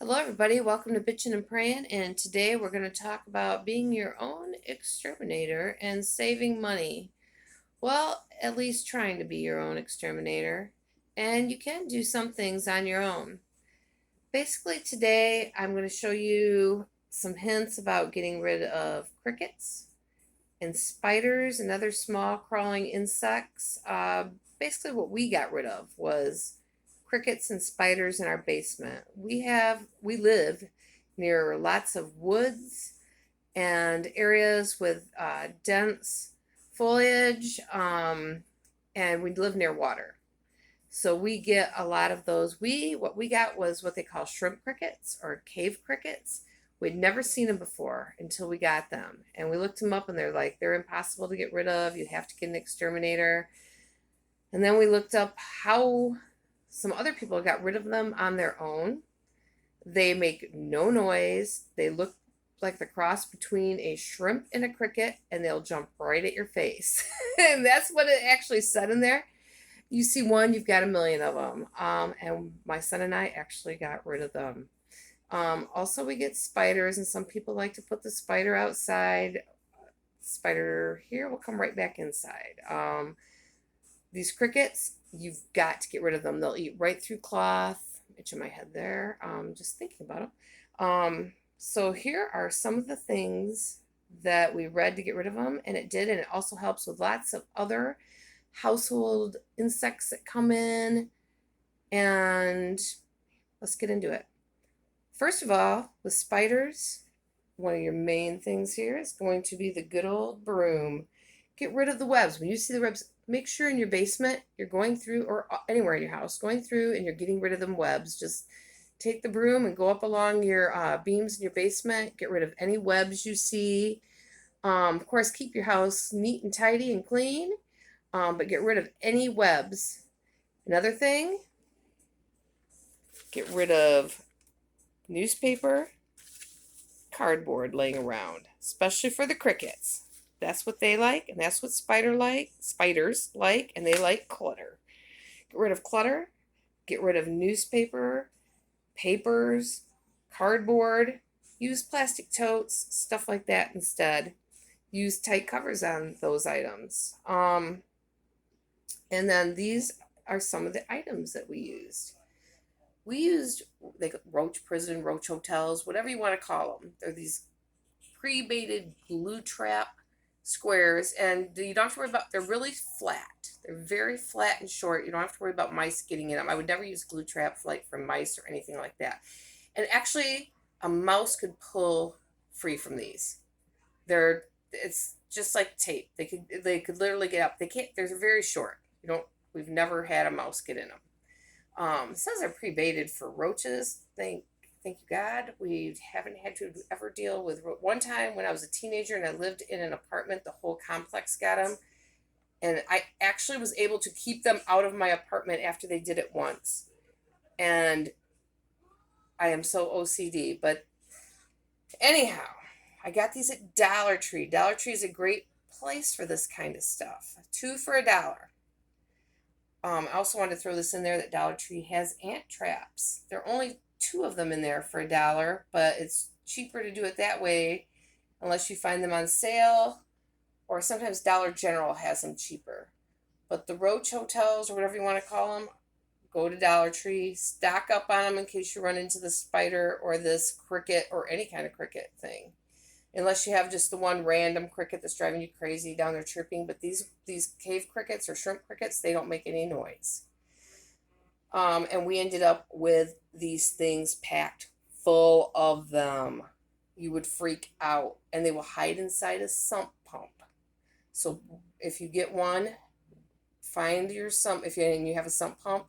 Hello, everybody. Welcome to Bitchin' and Praying. And today we're going to talk about being your own exterminator and saving money. Well, at least trying to be your own exterminator. And you can do some things on your own. Basically, today I'm going to show you some hints about getting rid of crickets and spiders and other small crawling insects. Basically, what we got rid of was crickets and spiders in our basement. We live near lots of woods and areas with dense foliage, and we live near water. So we get a lot of those. What we got was what they call shrimp crickets or cave crickets. We'd never seen them before until we got them. And we looked them up and they're impossible to get rid of. You have to get an exterminator. And then we looked up how some other people got rid of them on their own. They make no noise. They look like the cross between a shrimp and a cricket, and they'll jump right at your face. And that's what it actually said in there. You see one, you've got a million of them. And my son and I actually got rid of them. Also, we get spiders, and some people like to put the spider outside. Spider here will come right back inside. These crickets, you've got to get rid of them. They'll eat right through cloth. Itching my head there. Just thinking about them. So here are some of the things that we read to get rid of them, and it did, and it also helps with lots of other household insects that come in. And let's get into it. First of all, with spiders, one of your main things here is going to be the good old broom. Get rid of the webs. When you see the webs, make sure in your basement you're going through, or anywhere in your house, going through and you're getting rid of them webs. Just take the broom and go up along your beams in your basement. Get rid of any webs you see. Of course, keep your house neat and tidy and clean. But get rid of any webs. Another thing, get rid of newspaper, cardboard laying around, especially for the crickets. That's what they like, and that's what spiders like, and they like clutter. Get rid of clutter, get rid of newspaper, papers, cardboard, use plastic totes, stuff like that instead. Use tight covers on those items. And then these are some of the items that we used. We used like roach prison, roach hotels, whatever you want to call them. They're these pre-baited glue trap squares, and you don't have to worry about, they're really flat. They're very flat and short. You don't have to worry about mice getting in them. I would never use glue trap like for mice or anything like that. And actually, a mouse could pull free from these. It's just like tape. They could literally get up. They can't. They're very short. We've never had a mouse get in them. It says they're pre-baited for roaches. Thank you God, we haven't had to ever deal with. One time when I was a teenager and I lived in an apartment, the whole complex got them, and I actually was able to keep them out of my apartment after they did it once. And I am so OCD, but anyhow, I got these at Dollar Tree. Dollar Tree is a great place for this kind of stuff. 2 for $1. I also wanted to throw this in there that Dollar Tree has ant traps. There are only 2 of them in there for $1, but it's cheaper to do it that way unless you find them on sale, or sometimes Dollar General has them cheaper. But the roach hotels, or whatever you want to call them, go to Dollar Tree, stock up on them in case you run into the spider or this cricket or any kind of cricket thing. Unless you have just the one random cricket that's driving you crazy down there chirping. But these cave crickets or shrimp crickets, they don't make any noise. And we ended up with these things packed full of them. You would freak out. And they will hide inside a sump pump. So if you get one, find your sump. If you have a sump pump,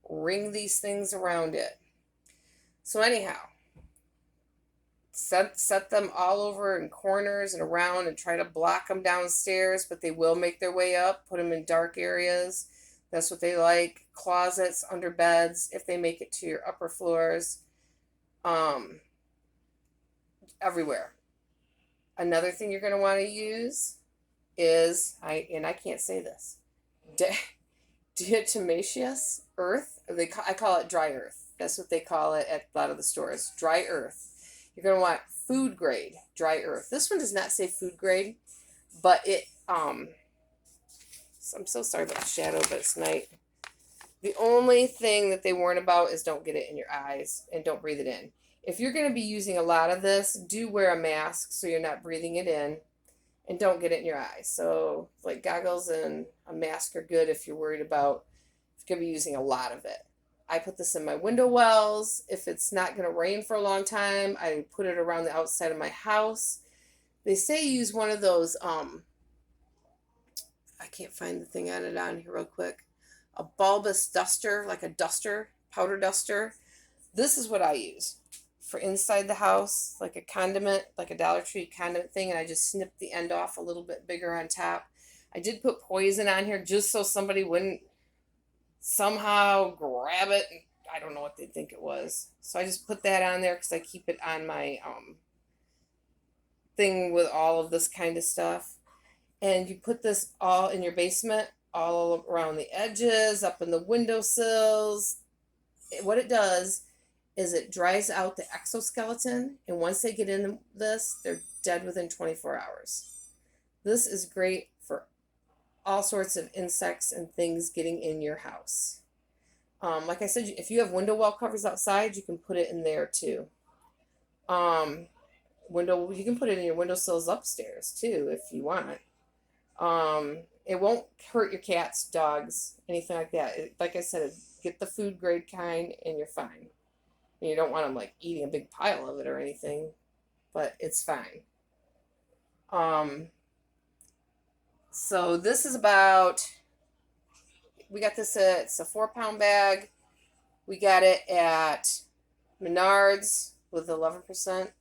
ring these things around it. So anyhow, set them all over in corners and around and try to block them downstairs, but they will make their way up. Put them in dark areas. That's what they like. Closets, under beds, if they make it to your upper floors. Everywhere. Another thing you're going to want to use is, I can't say this, Diatomaceous Earth. I call it dry earth. That's what they call it at a lot of the stores. Dry earth. You're going to want food grade dry earth. This one does not say food grade, but it, I'm so sorry about the shadow, but it's night. The only thing that they warn about is don't get it in your eyes and don't breathe it in. If you're going to be using a lot of this, do wear a mask so you're not breathing it in, and don't get it in your eyes. So like goggles and a mask are good if you're worried about if you're going to be using a lot of it. I put this in my window wells. If it's not going to rain for a long time, I put it around the outside of my house. They say use one of those, I can't find the thing on it on here real quick. A bulbous duster, like a duster, powder duster. This is what I use for inside the house, like a condiment, like a Dollar Tree condiment thing, and I just snipped the end off a little bit bigger on top. I did put poison on here just so somebody wouldn't somehow grab it. I don't know what they'd think it was. So I just put that on there because I keep it on my thing with all of this kind of stuff. And you put this all in your basement, all around the edges, up in the windowsills. What it does is it dries out the exoskeleton, and once they get in this, they're dead within 24 hours. This is great for all sorts of insects and things getting in your house. Like I said, if you have window well covers outside, you can put it in there too. You can put it in your windowsills upstairs too if you want. It won't hurt your cats, dogs, anything like that. Like I said, get the food grade kind and you're fine. And you don't want them like eating a big pile of it or anything, but it's fine. So this is about, we got this at, it's a 4-pound bag. We got it at Menards with 11%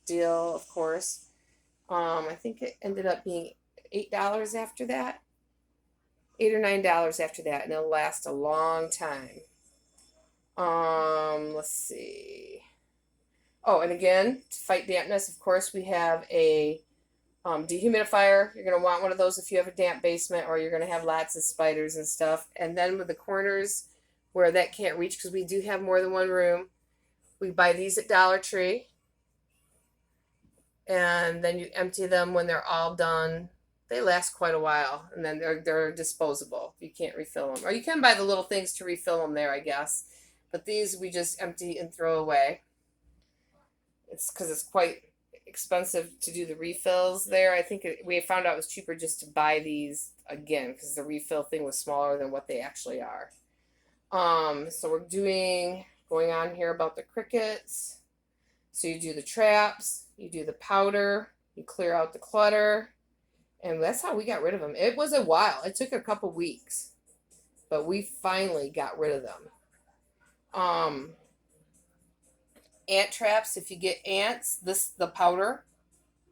deal, of course. I think it ended up being $8 after that. $8 or $9 after that, and it'll last a long time. Let's see. Oh, and again, to fight dampness, of course, we have a dehumidifier. You're going to want one of those if you have a damp basement, or you're going to have lots of spiders and stuff. And then with the corners where that can't reach, because we do have more than one room, we buy these at Dollar Tree. And then you empty them when they're all done. They last quite a while, and then they're disposable. You can't refill them. Or you can buy the little things to refill them there, I guess. But these we just empty and throw away. It's because it's quite expensive to do the refills there. I think we found out it was cheaper just to buy these again because the refill thing was smaller than what they actually are. So we're going on here about the crickets. So you do the traps, you do the powder, you clear out the clutter, and that's how we got rid of them. It was a while. It took a couple weeks, but we finally got rid of them. Ant traps, if you get ants, the powder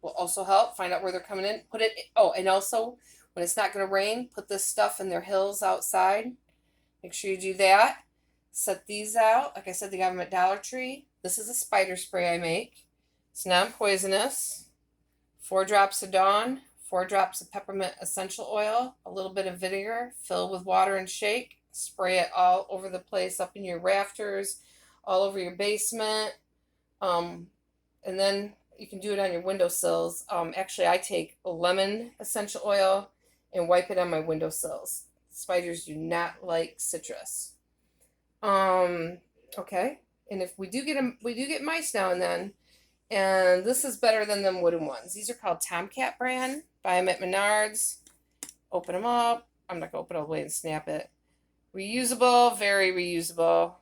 will also help. Find out where they're coming in. Put it, and also when it's not going to rain, put this stuff in their hills outside. Make sure you do that. Set these out. Like I said, they got them at Dollar Tree. This is a spider spray I make. It's non-poisonous. 4 drops of Dawn, 4 drops of peppermint essential oil, a little bit of vinegar, fill with water and shake. Spray it all over the place, up in your rafters, all over your basement. And then you can do it on your windowsills. Actually, I take lemon essential oil and wipe it on my windowsills. Spiders do not like citrus. Okay. And if we do get mice now and then, and this is better than them wooden ones. These are called Tomcat brand. Buy them at Menards. Open them up. I'm not going to open it all the way and snap it. Reusable, very reusable.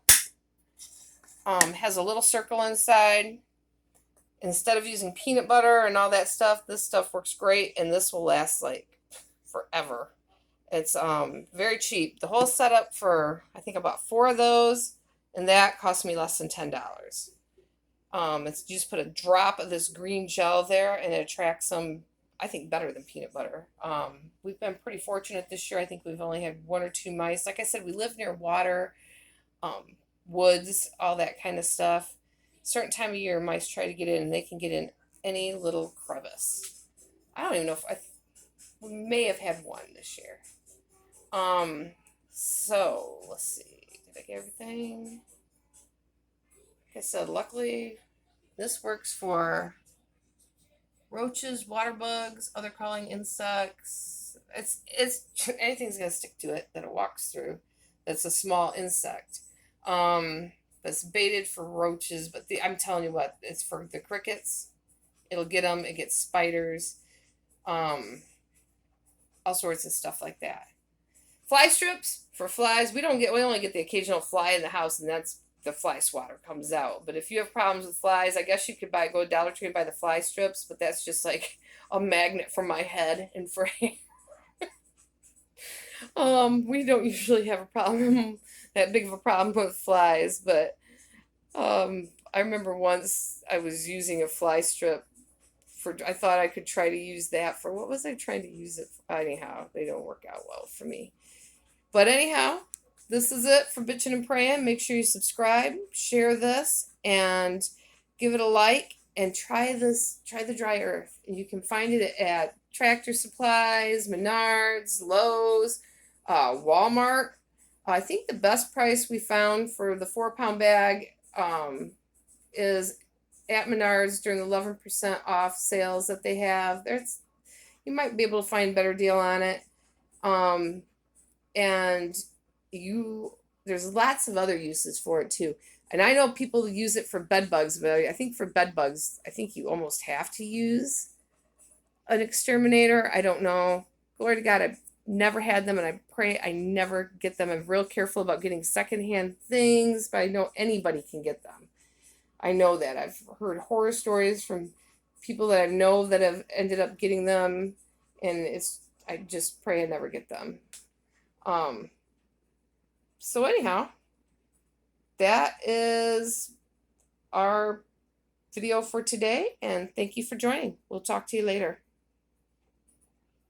Has a little circle inside. Instead of using peanut butter and all that stuff, this stuff works great, and this will last like forever. It's very cheap. The whole setup for, I think, about 4 of those, and that cost me less than $10. You just put a drop of this green gel there, and it attracts some, I think, better than peanut butter. We've been pretty fortunate this year. I think we've only had 1 or 2 mice. Like I said, we live near water, woods, all that kind of stuff. Certain time of year, mice try to get in, and they can get in any little crevice. I don't even know if we may have had 1 this year. So let's see. Did I get everything? Like I said, luckily this works for roaches, water bugs, other crawling insects. It's anything's gonna stick to it that it walks through. That's a small insect. That's baited for roaches, but I'm telling you what, it's for the crickets. It'll get them. It gets spiders, um, all sorts of stuff like that. Fly strips for flies. We only get the occasional fly in the house, and that's the fly swatter comes out. But if you have problems with flies, I guess you could go to Dollar Tree and buy the fly strips, but that's just like a magnet for my head and for we don't usually have a problem that big of a problem with flies, but I remember once I was using a fly strip for I thought I could try to use that for what was I trying to use it for? Anyhow, they don't work out well for me. But anyhow, this is it for Bitchin' and Praying. Make sure you subscribe, share this, and give it a like. And try this. Try the dry earth. And you can find it at Tractor Supplies, Menards, Lowe's, Walmart. I think the best price we found for the 4 pound bag is at Menards during the 11% off sales that they have. You might be able to find a better deal on it. And there's lots of other uses for it too. And I know people use it for bed bugs, but I think for bed bugs, I think you almost have to use an exterminator. I don't know. Glory to God, I've never had them, and I pray I never get them. I'm real careful about getting secondhand things, but I know anybody can get them. I know that. I've heard horror stories from people that I know that have ended up getting them, and I just pray I never get them. So anyhow, that is our video for today, and thank you for joining. We'll talk to you later.